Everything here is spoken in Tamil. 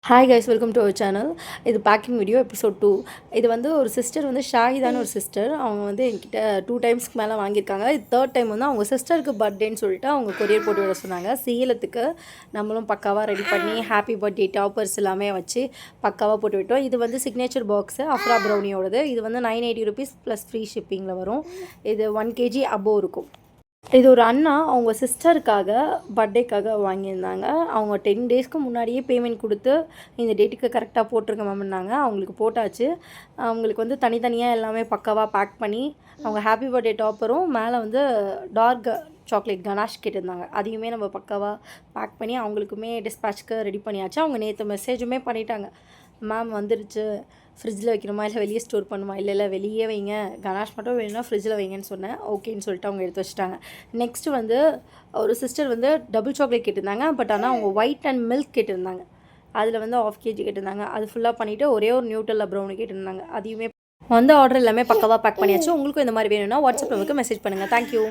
Hi guys, welcome to our channel. இது பேக்கிங் வீடியோ எபிசோட் 2. இது வந்து ஒரு சிஸ்டர் வந்து ஷாஹிதான்னு ஒரு சிஸ்டர். அவங்க வந்து என்கிட்ட 2 டைம்ஸ்க்கு மேலே வாங்கியிருக்காங்க. இது 3rd டைம் வந்து அவங்க சிஸ்டருக்கு பர்த்டேன்னு சொல்லிட்டு அவங்க கொரியர் போட்டு விட சொன்னாங்க. சேலத்துக்கு நம்மளும் பக்காவாக ரெடி பண்ணி ஹாப்பி பர்த்டே டாப்பர்ஸ் எல்லாமே வச்சு பக்காவாக போட்டு விட்டோம். இது வந்து சிக்னேச்சர் பாக்ஸு அஃப்ரா ப்ரௌனியோடது. இது வந்து 980 ருபீஸ் ப்ளஸ் ஃப்ரீ ஷிப்பிங்கில் வரும். இது 1 kg அபோவ் இருக்கும். இது ஒரு அண்ணா அவங்க சிஸ்டருக்காக பர்த்டேக்காக வாங்கியிருந்தாங்க. அவங்க 10 டேஸ்க்கு முன்னாடியே பேமெண்ட் கொடுத்து இந்த டேட்டுக்கு கரெக்டாக போட்டிருக்க மேம்னாங்க. அவங்களுக்கு போட்டாச்சு. அவங்களுக்கு வந்து தனித்தனியாக எல்லாமே பக்காவாக பேக் பண்ணி அவங்க ஹாப்பி பர்த்டே டாப்பரும் மேலே வந்து டார்க் சாக்லேட் கனாஷ் கேட்டிருந்தாங்க. அதையுமே நம்ம பக்காவாக பேக் பண்ணி அவங்களுக்குமே டிஸ்பேட்ச்க்கு ரெடி பண்ணியாச்சு. அவங்க நேற்று மெசேஜுமே பண்ணிட்டாங்க, மேம் வந்துருச்சு, ஃப்ரிட்ஜில் வைக்கணுமா இல்லை வெளியே ஸ்டோர் பண்ணுமா, இல்லை வெளியே வைங்க, கனாஷ் மட்டும் வேணும்னா ஃப்ரிட்ஜில் வைங்கன்னு சொன்னேன். ஓகேன்னு சொல்லிட்டு அவங்க எடுத்து வச்சுட்டாங்க. நெக்ஸ்ட்டு வந்து ஒரு சிஸ்டர் வந்து டபுள் சாக்லேட் கேட்டிருந்தாங்க. பட் ஆனால் அவங்க ஒயிட் அண்ட் மில்க் கேட்டிருந்தாங்க. அதில் வந்து 1/2 kg கேட்டிருந்தாங்க. அது ஃபுல்லாக பண்ணிவிட்டு ஒரே ஒரு நியூட்டெல்லா ப்ரௌனி கேட்டிருந்தாங்க. அதையுமே வந்து ஆர்டர் எல்லாமே பக்காவாக பேக் பண்ணியாச்சு. உங்களுக்கும் இந்த மாதிரி வேணும்னா வாட்ஸ்அப்பில் நமக்கு மெசேஜ் பண்ணுங்கள். தேங்க்யூ.